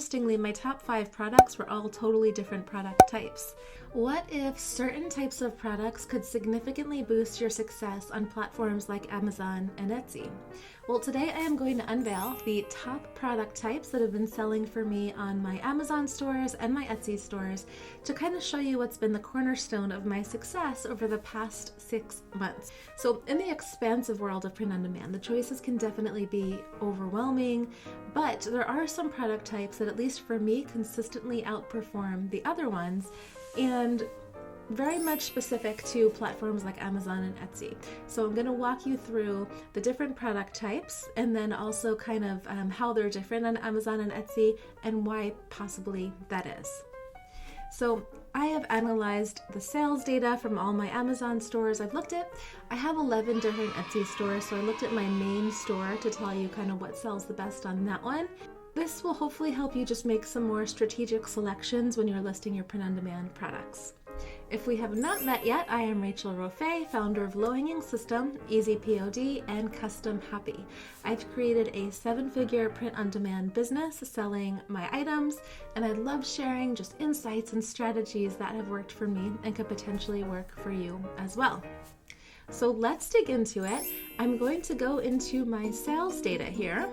Interestingly, my top 5 products were all totally different product types. What if certain types of products could significantly boost your success on platforms like Amazon and Etsy? Well, today I am going to unveil the top product types that have been selling for me on my Amazon stores and my Etsy stores to kind of show you what's been the cornerstone of my success over the past 6 months. So in the expansive world of print on demand, the choices can definitely be overwhelming, but there are some product types that, at least for me, consistently outperform the other ones, and very much specific to platforms like Amazon and Etsy. So I'm going to walk you through the different product types and then also kind of how they're different on Amazon and Etsy and why possibly that is. So I have analyzed the sales data from all my Amazon stores. I have 11 different Etsy stores, so I looked at my main store to tell you kind of what sells the best on that one. This will hopefully help you just make some more strategic selections when you're listing your print-on-demand products. If we have not met yet, I am Rachel Rofe, founder of Low Hanging System, Easy POD, and Custom Happy. I've created a 7-figure print-on-demand business selling my items, and I love sharing just insights and strategies that have worked for me and could potentially work for you as well. So let's dig into it. I'm going to go into my sales data here.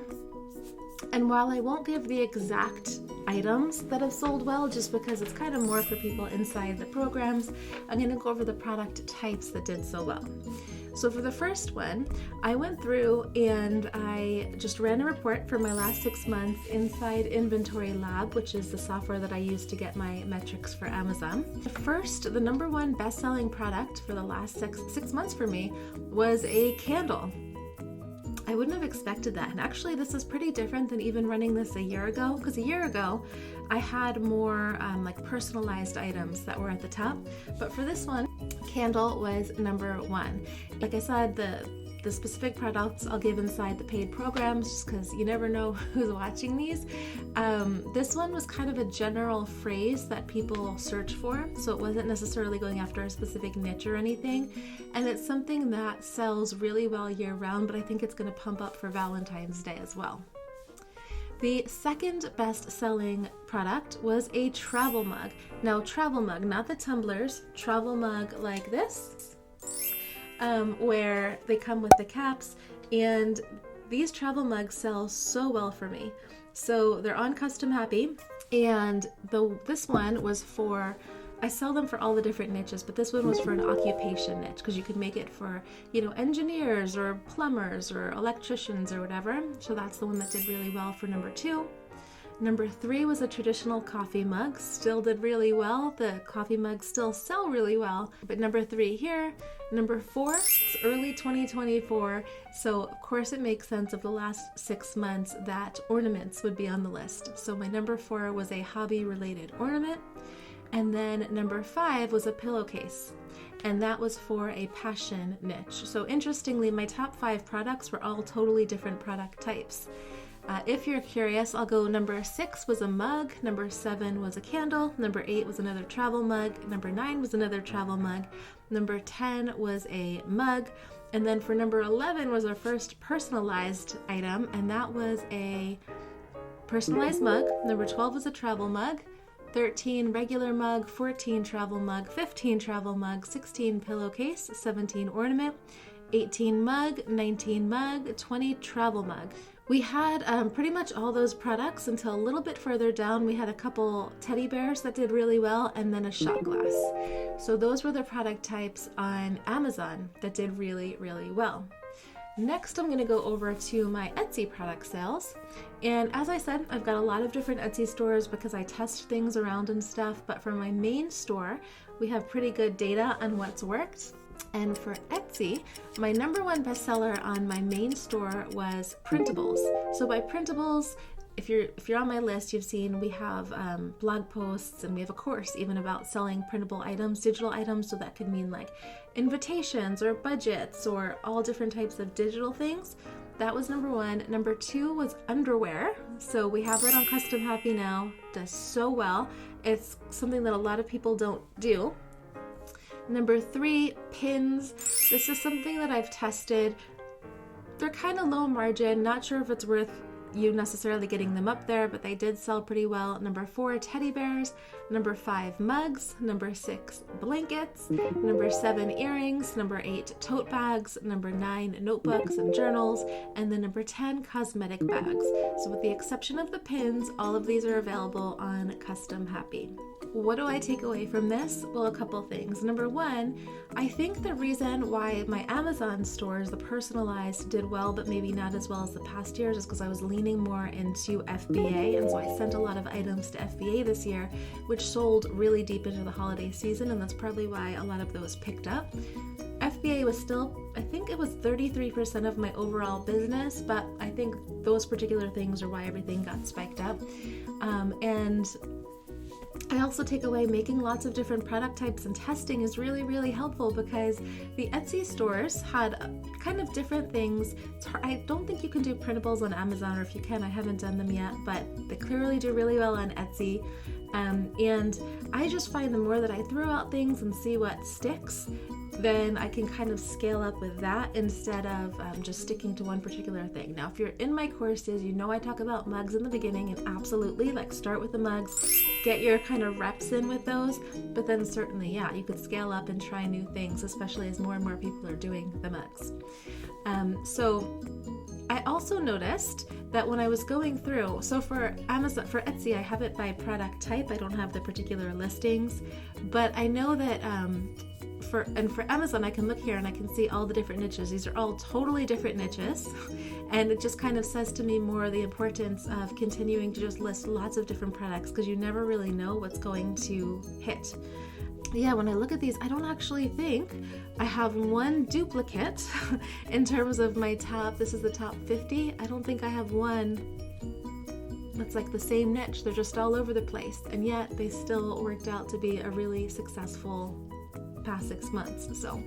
And while I won't give the exact items that have sold well, just because it's kind of more for people inside the programs, I'm going to go over the product types that did so well. So for the first one, I went through and I just ran a report for my last 6 months inside Inventory Lab, which is the software that I use to get my metrics for Amazon. The number one best-selling product for the last six months for me was a candle. I wouldn't have expected that. And actually, this is pretty different than even running this a year ago, because a year ago, I had more like personalized items that were at the top. But for this one, candle was number one. Like I said, the specific products I'll give inside the paid programs, just because you never know who's watching these. This one was kind of a general phrase that people search for, so it wasn't necessarily going after a specific niche or anything. And it's something that sells really well year round, but I think it's going to pump up for Valentine's Day as well. The second best-selling product was a travel mug. Now, travel mug, not the tumblers, travel mug like this. Where they come with the caps, and these travel mugs sell so well for me. So they're on Custom Happy, and this one was I sell them for all the different niches, but this one was for an occupation niche, because you could make it for, engineers or plumbers or electricians or whatever. So that's the one that did really well for number 2. Number 3 was a traditional coffee mug, still did really well. The coffee mugs still sell really well. But number 3 here. Number 4, it's early 2024. So of course it makes sense of the last 6 months that ornaments would be on the list. So my number 4 was a hobby related ornament. And then number 5 was a pillowcase. And that was for a passion niche. So interestingly, my top 5 products were all totally different product types. If you're curious, I'll go number 6 was a mug, number 7 was a candle, number 8 was another travel mug, number 9 was another travel mug, number 10 was a mug, and then for number 11 was our first personalized item, and that was a personalized mug. Number 12 was a travel mug, 13 regular mug, 14 travel mug, 15 travel mug, 16 pillowcase, 17 ornament, 18 mug, 19 mug, 20 travel mug. We had pretty much all those products until a little bit further down. We had a couple teddy bears that did really well, and then a shot glass. So those were the product types on Amazon that did really, really well. Next, I'm going to go over to my Etsy product sales. And as I said, I've got a lot of different Etsy stores because I test things around and stuff. But for my main store, we have pretty good data on what's worked. And for Etsy, my number one bestseller on my main store was printables. So by printables, if you're on my list, you've seen we have blog posts, and we have a course even about selling printable items, digital items. So that could mean like invitations or budgets or all different types of digital things. That was number 1. Number 2 was underwear. So we have that on Custom Happy now. Does so well. It's something that a lot of people don't do. Number 3, pins. This is something that I've tested. They're kind of low margin, not sure if it's worth you necessarily getting them up there, but they did sell pretty well. Number 4, teddy bears. Number 5, mugs. Number 6, blankets. Number 7, earrings. Number 8, tote bags. Number 9, notebooks and journals. And then number 10, cosmetic bags. So with the exception of the pins, all of these are available on Custom Happy. What do I take away from this? Well, a couple things. Number 1, I think the reason why my Amazon stores, the personalized, did well, but maybe not as well as the past years, is because I was leaning more into FBA, and so I sent a lot of items to FBA this year, which sold really deep into the holiday season, and that's probably why a lot of those picked up. FBA was still, I think it was 33% of my overall business, but I think those particular things are why everything got spiked up. And I also take away making lots of different product types and testing is really, really helpful, because the Etsy stores had kind of different things. I don't think you can do printables on Amazon, or if you can, I haven't done them yet, but they clearly do really well on Etsy. And I just find the more that I throw out things and see what sticks, then I can kind of scale up with that instead of just sticking to one particular thing. Now, if you're in my courses, you know I talk about mugs in the beginning, and absolutely, like, start with the mugs, get your kind of reps in with those, but then certainly, yeah, you could scale up and try new things, especially as more and more people are doing the mugs. So I also noticed that when I was going through, so for Amazon, for Etsy, I have it by product type. I don't have the particular listings, but I know that for Amazon, I can look here and I can see all the different niches. These are all totally different niches, and it just kind of says to me more the importance of continuing to just list lots of different products, because you never really know what's going to hit. Yeah, when I look at these, I don't actually think I have one duplicate in terms of my top, this is the top 50. I don't think I have one that's like the same niche. They're just all over the place, and yet they still worked out to be a really successful past 6 months. So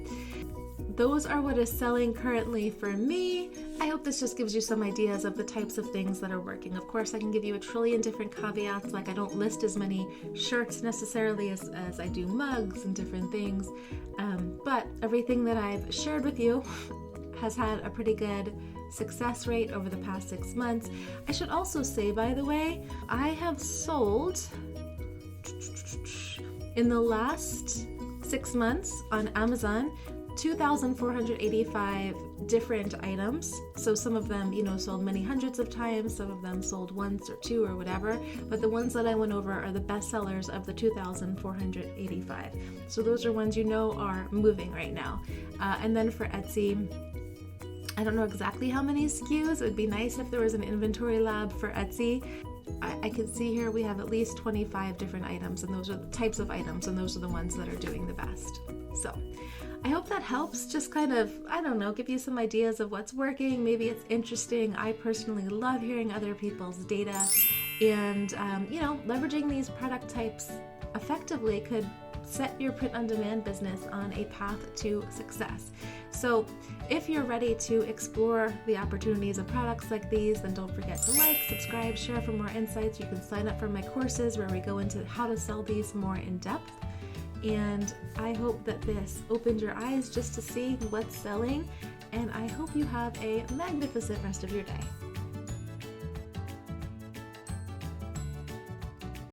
those are what is selling currently for me. I hope this just gives you some ideas of the types of things that are working. Of course, I can give you a trillion different caveats, like I don't list as many shirts necessarily as I do mugs and different things, but everything that I've shared with you has had a pretty good success rate over the past 6 months. I should also say, by the way, I have sold in the last 6 months on Amazon 2,485 different items. So some of them, sold many hundreds of times, some of them sold once or two or whatever, but the ones that I went over are the best sellers of the 2,485. So those are ones are moving right now. And then for Etsy, I don't know exactly how many SKUs. It would be nice if there was an inventory lab for Etsy. I can see here we have at least 25 different items, and those are the types of items, and those are the ones that are doing the best. So I hope that helps just kind of, give you some ideas of what's working. Maybe it's interesting. I personally love hearing other people's data, and, leveraging these product types effectively could set your print-on-demand business on a path to success. So if you're ready to explore the opportunities of products like these, then don't forget to like, subscribe, share for more insights. You can sign up for my courses where we go into how to sell these more in depth. And I hope that this opened your eyes just to see what's selling. And I hope you have a magnificent rest of your day.